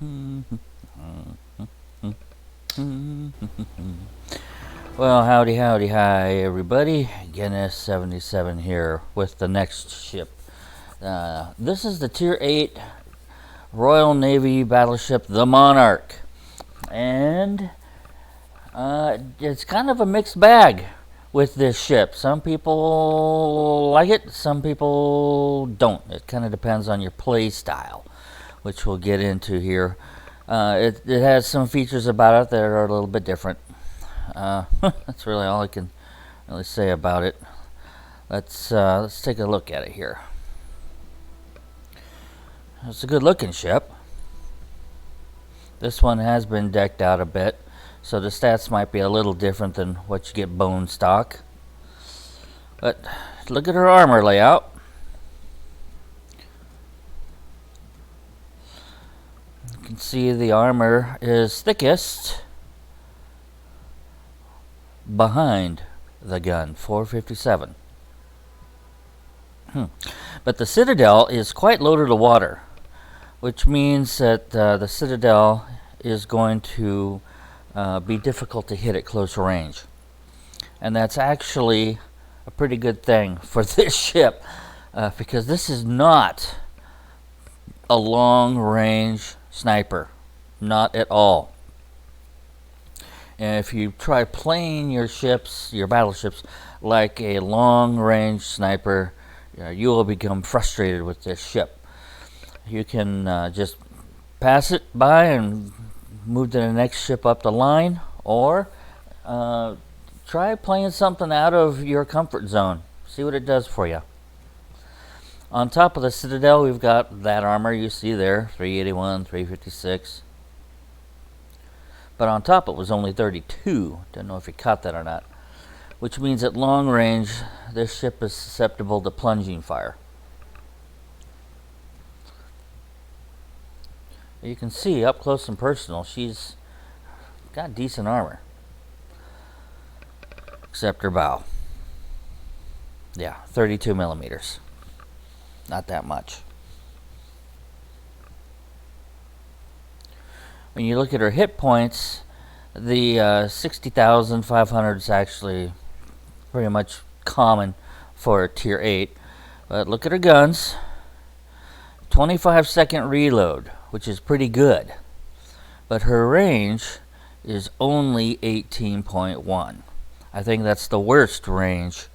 Well, howdy, howdy, hi, everybody. Guinness 77 here with the next ship. This is the Tier 8 Royal Navy battleship, the Monarch. And it's kind of a mixed bag with this ship. Some people like it, some people don't. It kind of depends on your play style, which we'll get into here. It has some features about it that are a little bit different. That's really all I can really say about it. Let's take a look at it here. It's a good looking ship. This one has been decked out a bit, so the stats might be a little different than what you get bone stock. But look at her armor layout. You can see the armor is thickest behind the gun, 457. But the Citadel is quite low to the water, which means that the Citadel is going to be difficult to hit at close range. And that's actually a pretty good thing for this ship, because this is not a long-range sniper. Not at all. And if you try playing your ships, your battleships, like a long-range sniper, you will become frustrated with this ship. You can just pass it by and move to the next ship up the line, or try playing something out of your comfort zone. See what it does for you. On top of the Citadel, we've got that armor you see there, 381, 356. But on top it was only 32. Don't know if you caught that or not. Which means at long range, this ship is susceptible to plunging fire. You can see up close and personal, she's got decent armor. Except her bow. Yeah, 32 millimeters. Not that much. When you look at her hit points, the 60,500 is actually pretty much common for Tier 8. But look at her guns. 25-second reload, which is pretty good. But her range is only 18.1. I think that's the worst range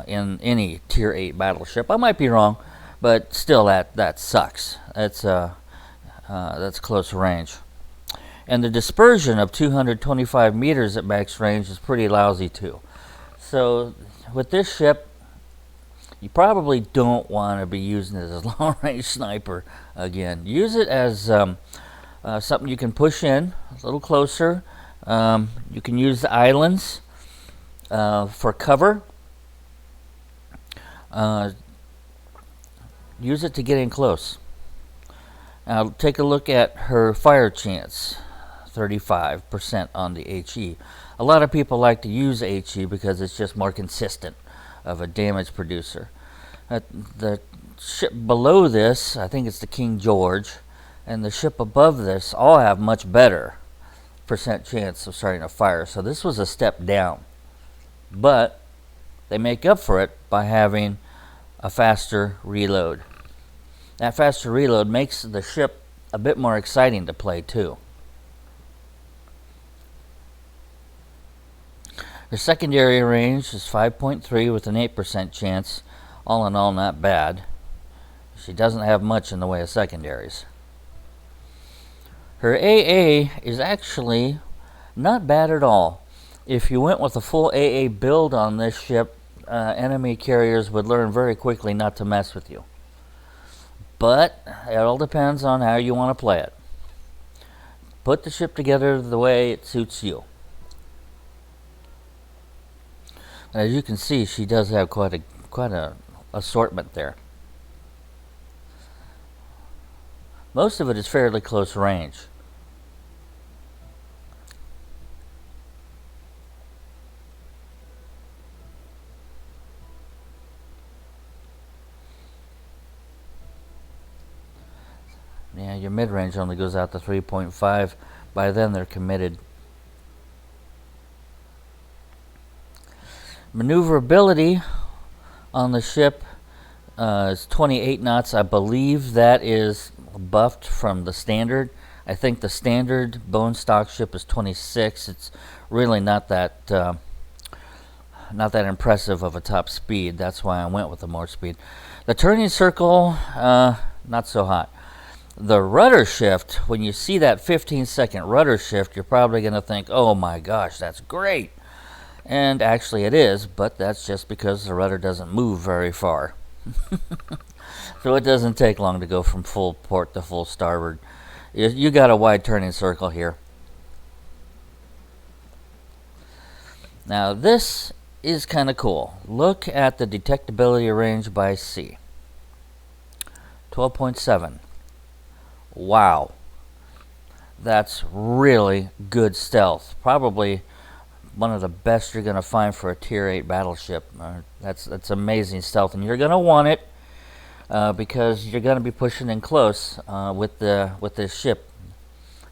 in any Tier 8 battleship. I might be wrong, but still that sucks. That's close range. And the dispersion of 225 meters at max range is pretty lousy too. So with this ship, you probably don't want to be using it as a long-range sniper again. Use it as something you can push in a little closer. You can use the islands for cover. Use it to get in close. Now take a look at her fire chance, 35% on the HE. A lot of people like to use HE because it's just more consistent of a damage producer. The ship below this, I think it's the King George, and the ship above this all have much better percent chance of starting a fire. So this was a step down. But they make up for it by having a faster reload. That faster reload makes the ship a bit more exciting to play too. Her secondary range is 5.3 with an 8% chance. All in all, not bad. She doesn't have much in the way of secondaries. Her AA is actually not bad at all. If you went with a full AA build on this ship, enemy carriers would learn very quickly not to mess with you. But it all depends on how you want to play it. Put the ship together the way it suits you. As you can see, she does have quite a assortment there. Most of it is fairly close range. Yeah, your mid-range only goes out to 3.5. By then they're committed. Maneuverability on the ship is 28 knots. I believe that is buffed from the standard. I think the standard bone stock ship is 26. It's really not that impressive of a top speed. That's why I went with the more speed. The turning circle, not so hot. The rudder shift, when you see that 15-second rudder shift, you're probably going to think, oh my gosh, that's great. And actually it is, but that's just because the rudder doesn't move very far. So it doesn't take long to go from full port to full starboard. You got a wide turning circle here. Now this is kind of cool. Look at the detectability range by sea. 12.7. Wow. That's really good stealth. Probably one of the best you're going to find for a Tier 8 battleship. That's amazing stealth, and you're going to want it because you're going to be pushing in close with this ship.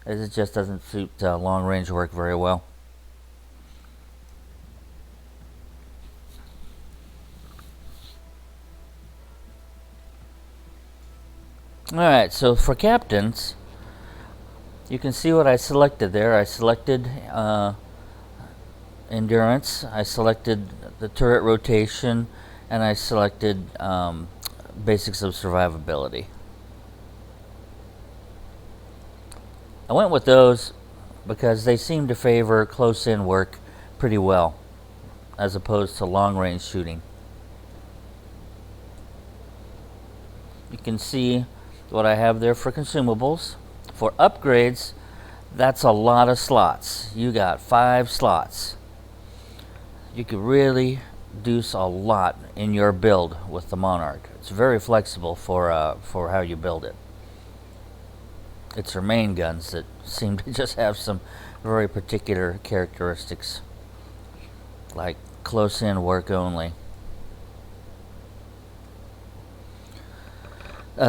It just doesn't suit long-range work very well. Alright, so for captains, you can see what I selected there. I selected endurance, I selected the turret rotation, and I selected basics of survivability. I went with those because they seem to favor close-in work pretty well, as opposed to long-range shooting. You can see what I have there for consumables. For upgrades, that's a lot of slots. You got 5 slots. You could really do a lot in your build with the Monarch. It's very flexible for how you build it. It's her main guns that seem to just have some very particular characteristics, like close-in work only.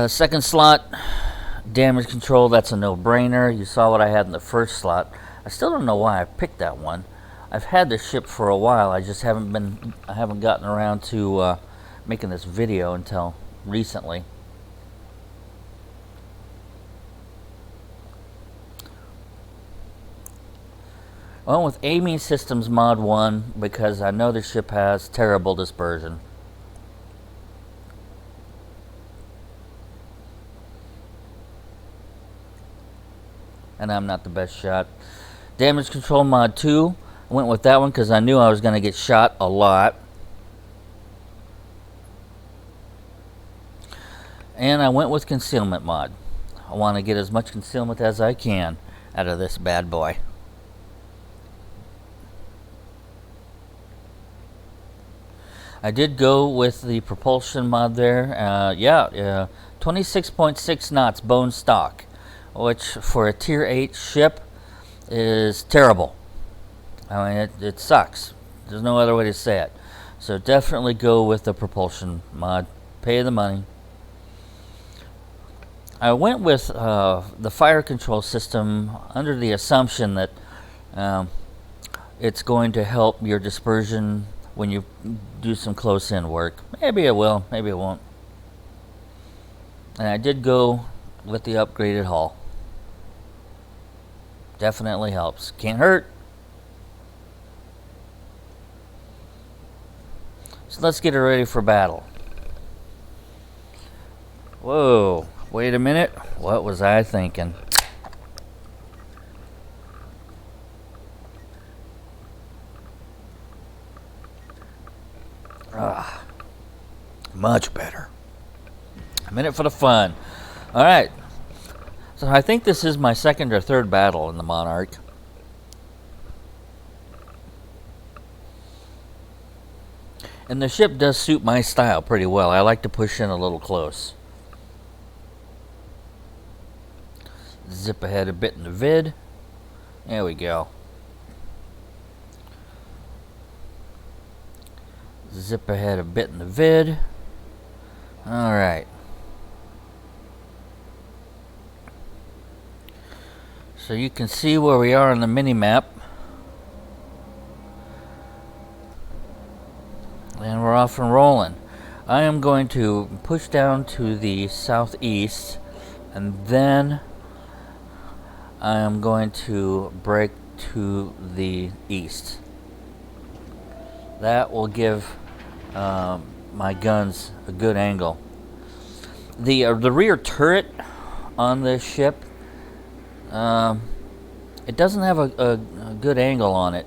Second slot, damage control, that's a no-brainer. You saw what I had in the first slot. I still don't know why I picked that one. I've had this ship for a while. I just haven't gotten around to making this video until recently. I went with aiming systems mod 1 because I know the ship has terrible dispersion. And I'm not the best shot. Damage control mod 2. I went with that one because I knew I was going to get shot a lot. And I went with concealment mod. I want to get as much concealment as I can out of this bad boy. I did go with the propulsion mod there. 26.6 knots bone stock, which for a Tier 8 ship is terrible. I mean, it sucks. There's no other way to say it. So definitely go with the propulsion mod. Pay the money. I went with the fire control system under the assumption that it's going to help your dispersion when you do some close-in work. Maybe it will, maybe it won't. And I did go with the upgraded hull. Definitely helps. Can't hurt. So let's get her ready for battle. Whoa, wait a minute. What was I thinking? Much better. I'm in it for the fun. Alright. So I think this is my second or third battle in the Monarch. And the ship does suit my style pretty well. I like to push in a little close. Zip ahead a bit in the vid. There we go. Zip ahead a bit in the vid. Alright. So you can see where we are on the mini-map. And we're off and rolling. I am going to push down to the southeast, and then I am going to break to the east. That will give my guns a good angle. The rear turret on this ship, it doesn't have a good angle on it.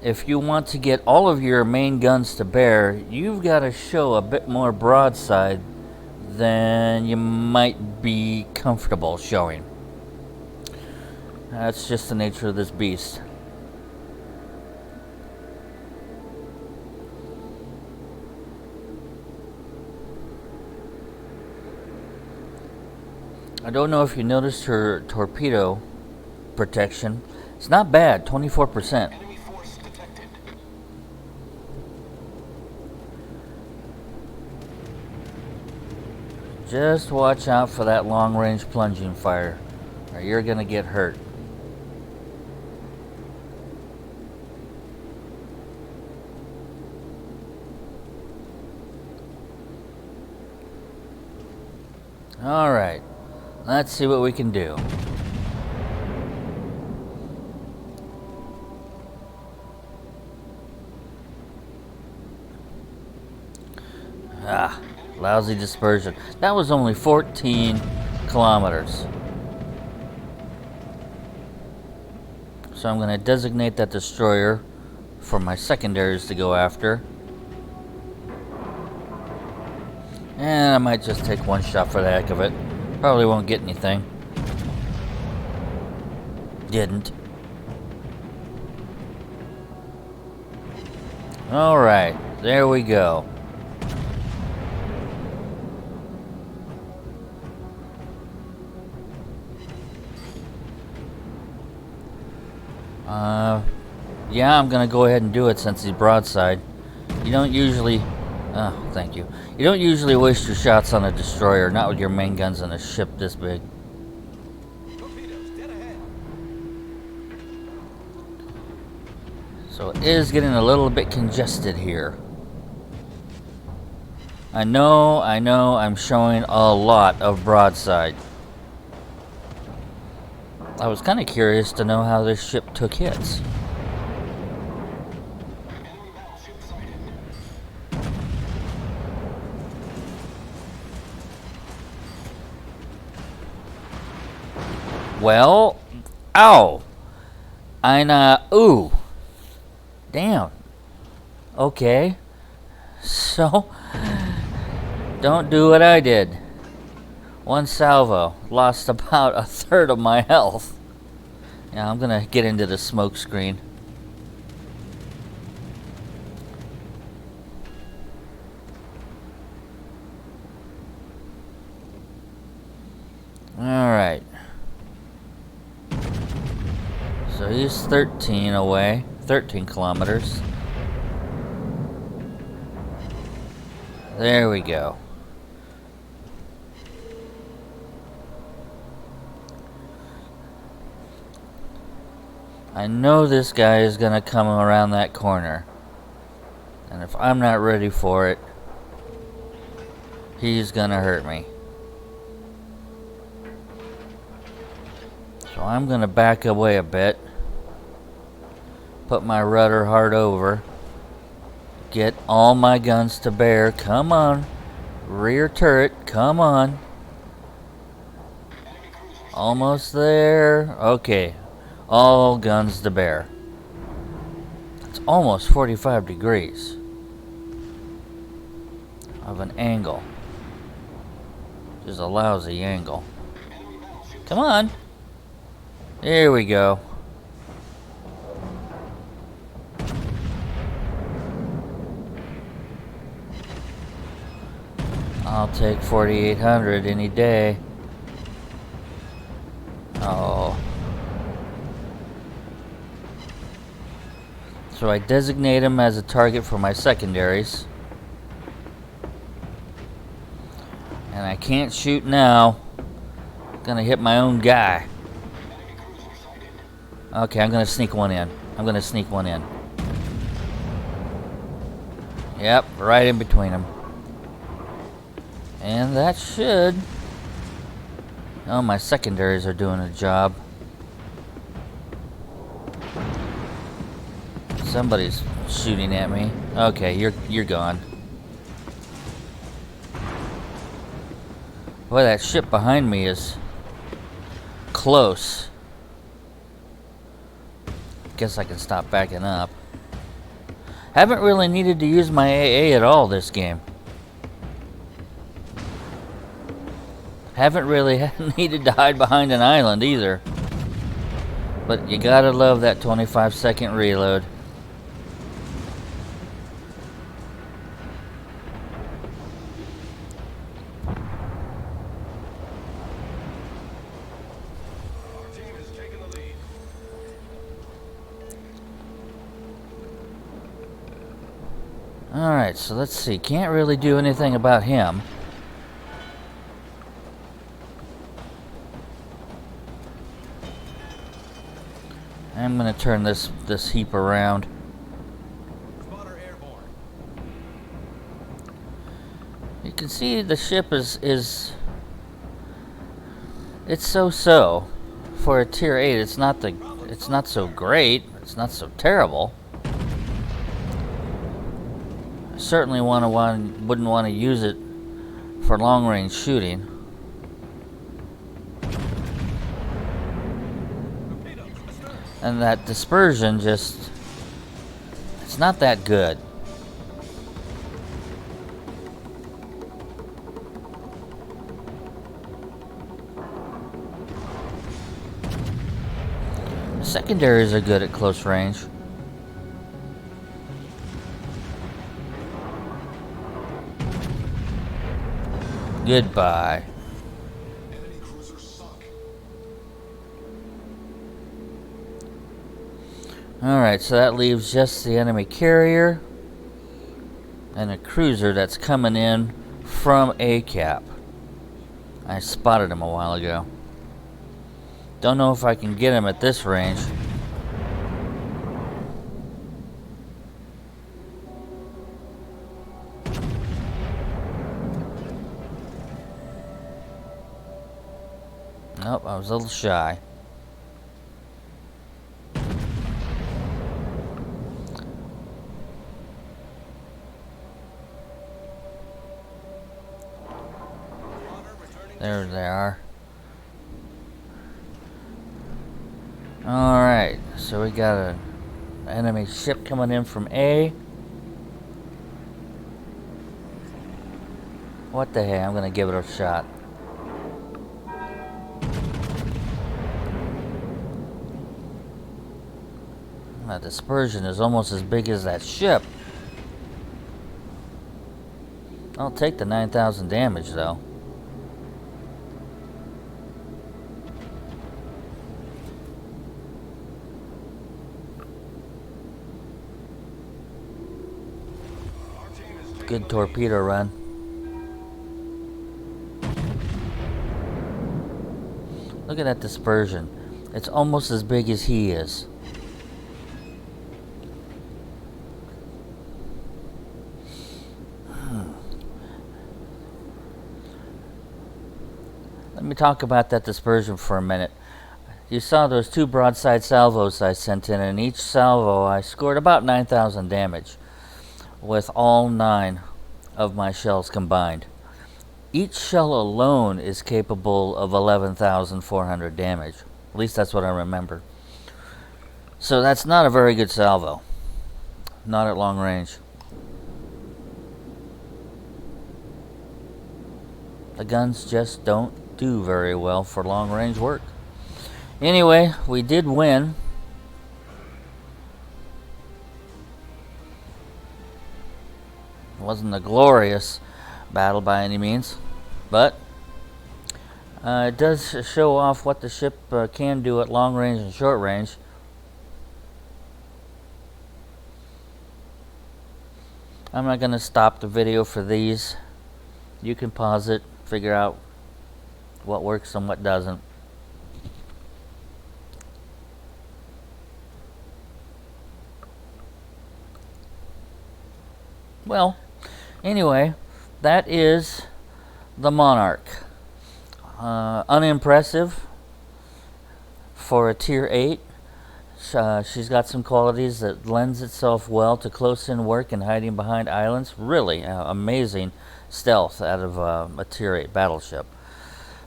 If you want to get all of your main guns to bear, you've got to show a bit more broadside than you might be comfortable showing. That's just the nature of this beast. I don't know if you noticed her torpedo protection. It's not bad, 24%. Just watch out for that long-range plunging fire, or you're gonna get hurt. Alright, let's see what we can do. Lousy dispersion. That was only 14 kilometers. So I'm going to designate that destroyer for my secondaries to go after. And I might just take one shot for the heck of it. Probably won't get anything. Didn't. Alright, there we go. Yeah, I'm gonna go ahead and do it since he's broadside. You don't usually... Oh, thank you. You don't usually waste your shots on a destroyer, not with your main guns on a ship this big. So it is getting a little bit congested here. I know, I'm showing a lot of broadside. I was kind of curious to know how this ship took hits. Well, ow! Ooh. Damn. Okay. So, don't do what I did. One salvo. Lost about a third of my health. Yeah, I'm gonna get into the smoke screen. Alright. So he's 13 away. 13 kilometers. There we go. I know this guy is gonna come around that corner. And if I'm not ready for it, he's gonna hurt me. So I'm gonna back away a bit. Put my rudder hard over. Get all my guns to bear. Come on. Rear turret, come on. Almost there. Okay. All guns to bear. It's almost 45 degrees of an angle. Just a lousy angle. Come on. There we go. I'll take 4,800 any day. Oh. So I designate him as a target for my secondaries. And I can't shoot now. Gonna hit my own guy. Okay, I'm gonna sneak one in. I'm gonna sneak one in. Yep, right in between them. And that should... Oh, my secondaries are doing a job. Somebody's shooting at me. Okay, you're gone. Boy, that ship behind me is close. Guess I can stop backing up. Haven't really needed to use my AA at all this game. Haven't really needed to hide behind an island either. But you gotta love that 25-second reload. Alright, so let's see. Can't really do anything about him. I'm gonna turn this heap around. You can see the ship is it's so for a tier 8. It's not so great. It's not so terrible. Certainly wouldn't want to use it for long range shooting. And that dispersion just, it's not that good. The secondaries are good at close range. Goodbye. Alright, so that leaves just the enemy carrier and a cruiser that's coming in from A cap. I spotted him a while ago. Don't know if I can get him at this range. Nope, I was a little shy. There they are. Alright, so we got an enemy ship coming in from A. What the heck, I'm gonna give it a shot. That dispersion is almost as big as that ship. I'll take the 9,000 damage though. Good torpedo run. Look at that dispersion. It's almost as big as he is. Let me talk about that dispersion for a minute. You saw those 2 broadside salvos I sent in, and each salvo I scored about 9,000 damage with all 9 of my shells combined. Each shell alone is capable of 11,400 damage. At least that's what I remember. So that's not a very good salvo. Not at long range. The guns just don't do very well for long range work. Anyway, we did win. It wasn't a glorious battle by any means, but it does show off what the ship can do at long range and short range. I'm not going to stop the video for these. You can pause it, figure out what works and what doesn't. Well, anyway, that is the Monarch. Unimpressive for a tier 8. She's got some qualities that lends itself well to close-in work and hiding behind islands. Really amazing stealth out of a tier 8 battleship.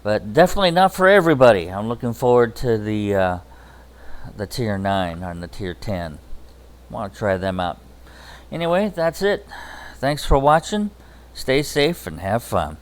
But definitely not for everybody. I'm looking forward to the tier 9 and the tier 10. Want to try them out. Anyway, that's it. Thanks for watching. Stay safe and have fun.